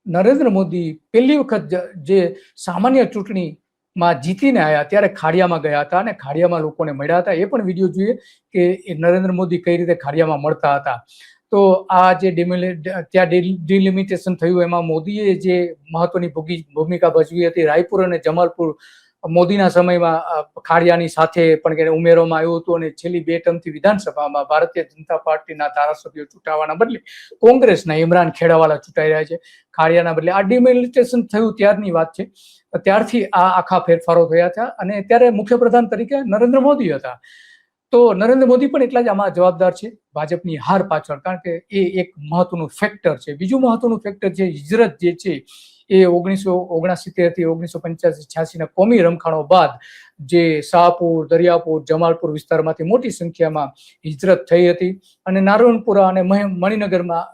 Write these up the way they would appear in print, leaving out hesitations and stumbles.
નરેન્દ્ર મોદી પહેલી વખત જે સામાન્ય ચૂંટણીમાં જીતીને આવ્યા ત્યારે ખાડિયામાં ગયા હતા અને ખાડિયામાં લોકોને મળ્યા હતા. એ પણ વિડીયો જોઈએ કે નરેન્દ્ર મોદી કઈ રીતે ખાડિયામાં મળતા હતા. તો આ જે ત્યાં ડિલિમિટેશન થયું એમાં મોદીએ જે મહત્વની ભૂમિકા ભજવી હતી. રાયપુર અને જમાલપુર મોદીના સમયમાં ખાડિયાની સાથે પણ ઉમેરવામાં આવ્યું હતું અને છેલ્લી 2 ટર્મથી વિધાનસભામાં ભારતીય જનતા પાર્ટીના ધારાસભ્યો ચૂંટાવાના બદલે કોંગ્રેસના ઇમરાન ખેડાવાલા ચૂંટાઈ રહ્યા છે ખાડિયાના બદલે. આ ડિમિલિટેશન થયું ત્યારની વાત છે. ત્યારથી આ આખા ફેરફારો થયા હતા અને ત્યારે મુખ્યપ્રધાન તરીકે નરેન્દ્ર મોદી હતા. તો નરેન્દ્ર મોદી પણ એટલા જ આમાં જવાબદાર છે ભાજપની હાર પાછળ, કારણ કે એ એક મહત્વનું ફેક્ટર છે. બીજું મહત્વનું ફેક્ટર છે હિજરત જે છે એ 1969 થી 1985-86 ના કોમી રમખાણો બાદ જે શાહપુર, દરિયાપુર, જમાલપુર વિસ્તારમાંથી મોટી સંખ્યામાં હિજરત થઈ હતી અને નારણપુરા અને મણિનગરમાં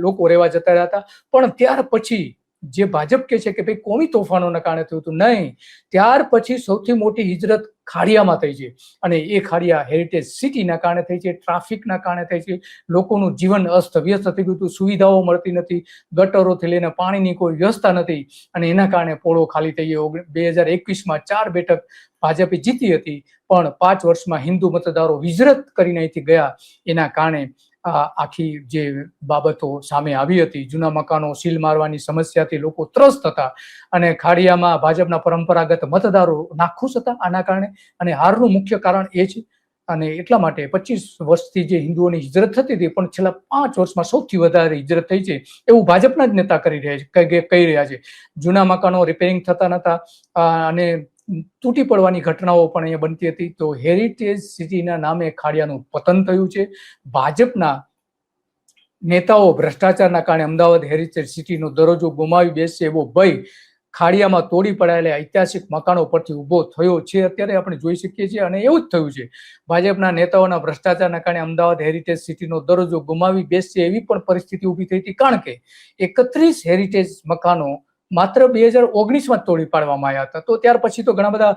લોકો રહેવા જતા રહ્યા હતા. પણ ત્યાર પછી જે ભાજપ કહે છે કે ભાઈ કોમી તોફાનોના કારણે થયું હતું, નહીં, ત્યાર પછી સૌથી મોટી હિજરત ખાડિયામાં થઈ છે અને એ ખાડિયા હેરિટેજ સિટીના કારણે થઈ છે, ટ્રાફિકના કારણે થઈ છે. લોકોનું જીવન અસ્તવ્યસ્ત થઈ ગયું હતું, સુવિધાઓ મળતી નથી, ગટરોથી લઈને પાણીની કોઈ વ્યવસ્થા નથી અને એના કારણે પોળો ખાલી થઈ ગયો. 2021માં 4 બેઠક ભાજપે જીતી હતી પણ 5 વર્ષમાં હિન્દુ મતદારો હિજરત કરીને અહીંથી ગયા. એના કારણે આખી જે બાબતો સામે આવી હતી. જૂના મકાનો સીલ મારવાની સમસ્યાથી લોકો ત્રસ્ત હતા અને ખાડિયામાં ભાજપના પરંપરાગત મતદારો નાખુશ હતા આના કારણે. અને હારનું મુખ્ય કારણ એ છે અને એટલા માટે 25 વર્ષથી જે હિન્દુઓની હિજરત થતી હતી પણ છેલ્લા 5 વર્ષમાં સૌથી વધારે હિજરત થઈ છે એવું ભાજપના જ નેતા કહી રહ્યા છે. જૂના મકાનો રિપેરિંગ થતા નતા અને તૂટી પડવાની ઘટનાઓ પણ અહીંયા બનતી હતી. તો હેરિટેજ સિટીના નામે ખાડિયાનું પતન થયું છે. ભાજપના નેતાઓ ભ્રષ્ટાચારના કારણે અમદાવાદ હેરિટેજ સિટીનો દરજ્જો ગુમાવી બેસશે એવો ભય ખાડિયામાં તોડી પડાયેલા ઐતિહાસિક મકાનો પરથી ઉભો થયો છે. અત્યારે આપણે જોઈ શકીએ છીએ અને એવું જ થયું છે. ભાજપના નેતાઓના ભ્રષ્ટાચારના કારણે અમદાવાદ હેરિટેજ સિટીનો દરજ્જો ગુમાવી બેસશે એવી પણ પરિસ્થિતિ ઊભી થઈ હતી, કારણ કે 31 હેરિટેજ મકાનો માત્ર 2019માં તોડી પાડવામાં આવ્યા હતા. તો ત્યાર પછી તો ઘણા બધા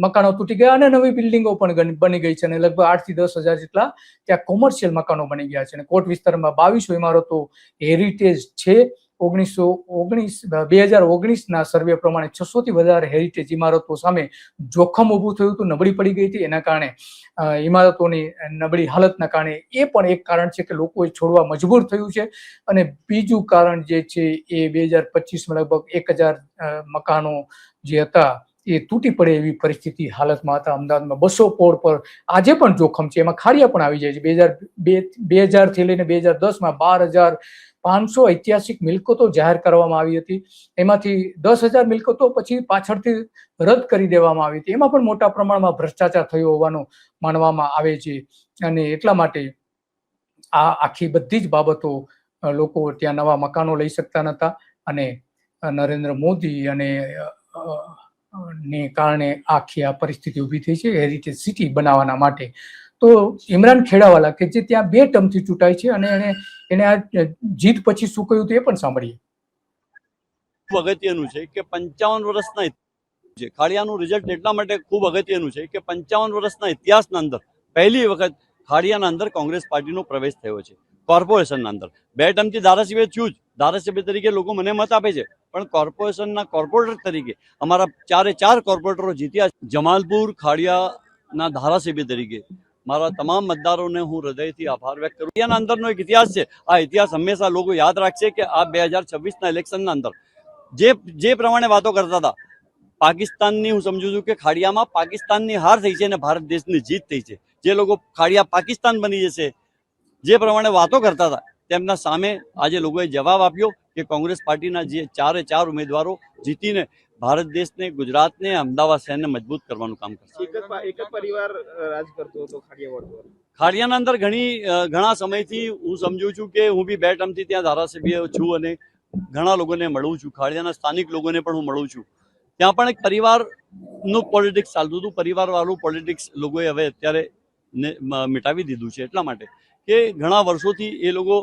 મકાનો તૂટી ગયા અને નવી બિલ્ડિંગો પણ બની ગઈ છે અને લગભગ 8 થી 10 હજાર જેટલા ત્યાં કોમર્શિયલ મકાનો બની ગયા છે અને કોટ વિસ્તારમાં 2200 ઇમારતો હેરિટેજ છે. 2019ના સર્વે પ્રમાણે 600 થી વધારે હેરિટેજ ઇમારતો સામે જોખમ ઊભું થયું હતું, નબળી પડી ગઈ હતી. એના કારણે ઇમારતોની નબળી હાલતના કારણે એ પણ એક કારણ છે કે લોકોએ છોડવા મજબૂર થયું છે. અને બીજું કારણ જે છે એ 2025માં લગભગ 1000 મકાનો જે હતા એ તૂટી પડે એવી પરિસ્થિતિ હાલતમાં હતા. અમદાવાદમાં 200 પોળ પર આજે પણ જોખમ છે, એમાં ખાડિયા પણ આવી જાય છે. 2000 થી લઈને 2010માં 12,500 ઐતિહાસિક મિલકતો જાહેર કરવામાં આવી હતી. એમાંથી 10,000 મિલકતો પછી પાછળથી રદ કરી દેવામાં આવી હતી. એમાં પણ મોટા પ્રમાણમાં ભ્રષ્ટાચાર થયો હોવાનું માનવામાં આવે છે અને એટલા માટે આ આખી બધી જ બાબતો લોકો ત્યાં નવા મકાનો લઈ શકતા નતા અને નરેન્દ્ર મોદી અને ને કારણે આખી આ પરિસ્થિતિ ઊભી થઈ છે હેરિટેજ સિટી બનાવવાના માટે. તો ઇમરાન ખેડાવાલા કે જે ત્યાં 2 ટર્મથી ચૂંટાય છે અને એને આ જીત પછી શું કહ્યું હતું એ પણ સાંભળીએ. અગત્યનું છે કે 55 વર્ષના છે ખાડિયાનું રિઝલ્ટ એટલા માટે ખૂબ અગત્યનું છે કે 55 વર્ષના ઇતિહાસના અંદર પહેલી વખત ખાડિયાના અંદર કોંગ્રેસ પાર્ટીનો પ્રવેશ થયો છે. કોર્પોરેશનના અંદર 2 ટર્મથી ધારાસભ્ય છું જ, ધારાસભ્ય તરીકે લોકો મને મત આપે છે, પણ કોર્પોરેશનના કોર્પોરેટર તરીકે અમારા 4 કોર્પોરેટરો જીત્યા. જમાલપુર ખાડિયાના ધારાસભ્ય તરીકે મારા તમામ મતદારોને હું હૃદયથી આભાર વ્યક્ત કરું. ખાડિયાના અંદરનો એક ઇતિહાસ છે. આ ઇતિહાસ હંમેશા લોકો યાદ રાખશે કે આ 2026ના ઇલેક્શનના અંદર જે પ્રમાણે વાતો કરતા હતા, પાકિસ્તાનની હું સમજુ છું કે ખાડિયામાં પાકિસ્તાનની હાર થઈ છે અને ભારત દેશની જીત થઈ છે. જે લોકો ખાડિયા પાકિસ્તાન બની જશે જે પ્રમાણે વાતો કરતા હતા તેમના સામે આજે લોકોએ જવાબ આપ્યો કે કોંગ્રેસ પાર્ટીના જે 4 ઉમેદવારો જીતીને ભારત દેશને, ગુજરાતને, અમદાવાદ શહેરને મજબૂત કરવાનું કામ કરશે. એક જ પરિવાર રાજ કરતો હતો ખાડિયાના અંદર ઘણા સમયથી હું સમજુ છું કે હું બી 2 ટર્મથી ત્યાં ધારાસભ્ય છું અને ઘણા લોકોને મળું છું. ખાડિયાના સ્થાનિક લોકોને પણ હું મળું છું. ત્યાં પણ એક પરિવારનું પોલિટિક્સ ચાલતું હતું. પરિવારવાળું પોલિટિક્સ લોકોએ હવે અત્યારે મિટાવી દીધું છે, એટલા માટે કે ઘણા વર્ષોથી એ લોકો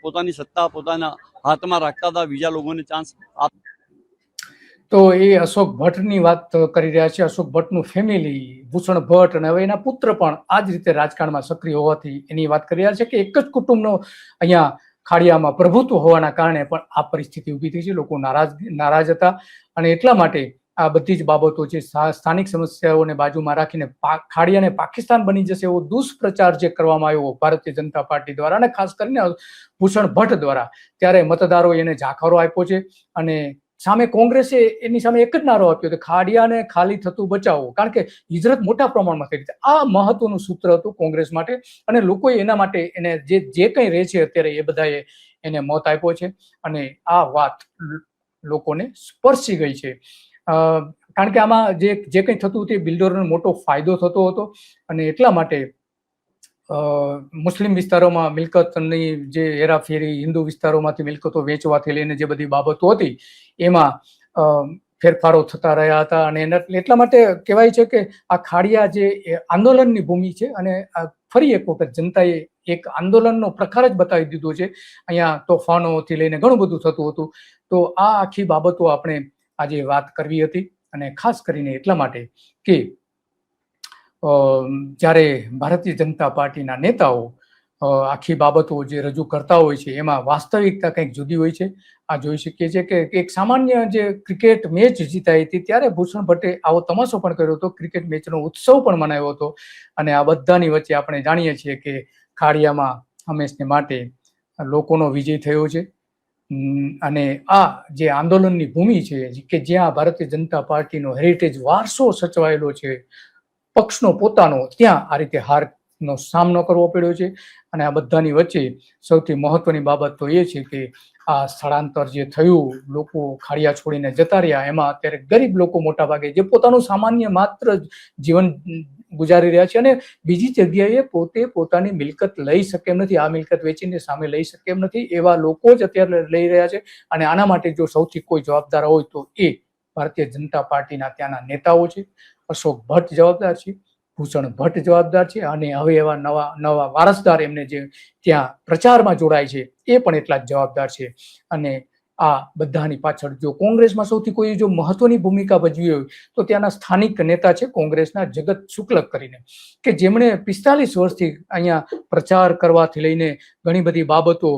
પોતાની સત્તા પોતાના હાથમાં રાખતા હતા, બીજા લોકોને ચાન્સ આપતા. તો એ અશોક ભટ્ટની વાત કરી રહ્યા છે. અશોક ભટ્ટનું ફેમિલી ભૂષણ ભટ્ટ અને હવે એના પુત્ર પણ આ જ રીતે રાજકારણમાં સક્રિય હોવાથી એની વાત કરી રહ્યા છે કે એક જ કુટુંબનો અહીંયા ખાડિયામાં પ્રભુત્વ હોવાના કારણે પણ આ પરિસ્થિતિ ઊભી થઈ છે. લોકો નારાજ હતા અને એટલા માટે આ બધી જ બાબતો જે સ્થાનિક સમસ્યાઓને બાજુમાં રાખીને ખાડિયાને પાકિસ્તાન બની જશે એવો દુષ્પ્રચાર જે કરવામાં આવ્યો ભારતીય જનતા પાર્ટી દ્વારા અને ખાસ કરીને ભૂષણ ભટ્ટ દ્વારા, ત્યારે મતદારો એને જાકારો આપ્યો છે. અને સામે કોંગ્રેસે એની સામે એક જ નારો આપ્યો કે ખાડિયાને ખાલી થતું બચાવો, કારણ કે હિજરત મોટા પ્રમાણમાં થઈ હતી. આ મહત્વનું સૂત્ર હતું કોંગ્રેસ માટે અને લોકોએ એના માટે એને જે કંઈ રહે છે અત્યારે એ બધાએ એને મત આપ્યો છે. અને આ વાત લોકોને સ્પર્શી ગઈ છે, કારણ કે આમાં જે કંઈ થતું હતું એ બિલ્ડરોને મોટો ફાયદો થતો હતો. અને એટલા માટે મુસ્લિમ વિસ્તારોમાં મિલકતની જે હેરાફેરી, હિન્દુ વિસ્તારોમાંથી મિલકતો વેચવાથી લઈને જે બધી બાબતો હતી એમાં ફેરફારો થતા રહ્યા હતા. અને એટલા માટે કહેવાય છે કે આ ખાડિયા જે આંદોલનની ભૂમિ છે અને ફરી એક વખત જનતાએ એક આંદોલનનો પ્રકાર જ બતાવી દીધો છે. અહીંયા તોફાનોથી લઈને ઘણું બધું થતું હતું. તો આ આખી બાબતો આપણે આજે વાત કરવી હતી. અને ખાસ કરીને એટલા માટે કે જ્યારે ભારતીય જનતા પાર્ટીના નેતાઓ આખી બાબતો જે રજૂ કરતા હોય છે એમાં વાસ્તવિકતા કંઈક જુદી હોય છે. આ જોઈ શકીએ છીએ કે એક સામાન્ય જે ક્રિકેટ મેચ જીતાઈ હતી ત્યારે ભૂષણ ભટ્ટે આવો તમાશો પણ કર્યો હતો, ક્રિકેટ મેચનો ઉત્સવ પણ મનાવ્યો હતો. અને આ બધાની વચ્ચે આપણે જાણીએ છીએ કે ખાડિયામાં હંમેશને માટે લોકોનો વિજય થયો છે. અને આ જે આંદોલનની ભૂમિ છે કે જ્યાં ભારતીય જનતા પાર્ટીનો હેરિટેજ વારસો સચવાયેલો છે પક્ષનો પોતાનો, ત્યાં આ રીતે હારનો સામનો કરવો પડ્યો છે. અને આ બધાની વચ્ચે સૌથી મહત્વની બાબત તો એ છે કે આ સ્થળાંતર જે થયું, લોકો ખાડિયા છોડીને જતા રહ્યા, એમાં અત્યારે ગરીબ લોકો મોટા ભાગે જે પોતાનું સામાન્ય માત્ર જીવન ગુજારી રહ્યા છે અને બીજી જગ્યાએ પોતે પોતાની મિલકત લઈ શકે એમ નથી, આ મિલકત વેચીને સામે લઈ શકે એમ નથી, એવા લોકો જ અત્યારે લઈ રહ્યા છે. અને આના માટે જો સૌથી કોઈ જવાબદાર હોય તો એ ભારતીય જનતા પાર્ટીના ત્યાંના નેતાઓ છે. અશોક ભટ્ટ જવાબદાર છે, ભૂષણ ભટ્ટ જવાબદાર છે અને હવે એવા નવા વારસદાર એમને જે ત્યાં પ્રચારમાં જોડાય છે એ પણ એટલા જ જવાબદાર છે. અને આ બધાની પાછળ જો કોંગ્રેસમાં સૌથી કોઈ જો મહત્વની ભૂમિકા ભજવી હોય તો ત્યાંના સ્થાનિક નેતા છે કોંગ્રેસના જગત શુક્લક કરીને, કે જેમણે 45 વર્ષથી અહીંયા પ્રચાર કરવાથી લઈને ઘણી બધી બાબતો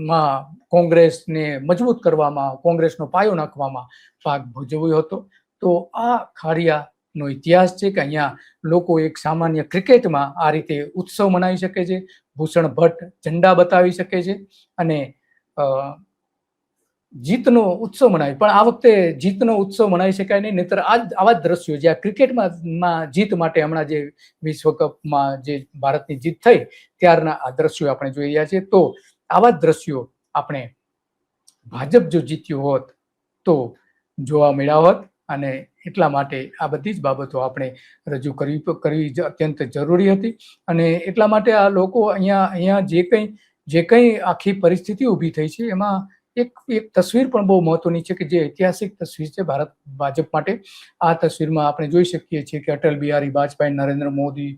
માં કોંગ્રેસને મજબૂત કરવામાં, કોંગ્રેસનો પાયો નાખવામાં ભાગ ભજવ્યો હતો. તો આ ખાડિયાનો ઇતિહાસ છે કે અહીંયા લોકો એક સામાન્ય ક્રિકેટમાં આ રીતે ઉત્સવ મનાવી શકે છે, ભૂષણ ભટ્ટ ઝંડા બતાવી શકે છે અને જીતનો ઉત્સવ મનાવી. પણ આ વખતે જીતનો ઉત્સવ મનાવી શકાય નહીં, નહીતર આવા જ દ્રશ્યો જ્યાં ક્રિકેટમાં જીત માટે હમણાં જે વિશ્વકપમાં જે ભારતની જીત થઈ ત્યારના આ દ્રશ્યો આપણે જોઈ રહ્યા છીએ. તો આવા જ દ્રશ્યો આપણે ભાજપ જો જીત્યું હોત તો જોવા મળ્યા હોત. અને એટલા માટે આ બધી જ બાબતો આપણે રજૂ કરવી અત્યંત જરૂરી હતી. અને એટલા માટે આ લોકો અહીંયા જે કંઈ આખી પરિસ્થિતિ ઊભી થઈ છે એમાં એક તસવીર પણ બહુ મહત્વની છે કે જે ઐતિહાસિક તસવીર છે ભાજપ માટે. આ તસવીરમાં આપણે જોઈ શકીએ છીએ કે અટલ બિહારી વાજપેયી, નરેન્દ્ર મોદી,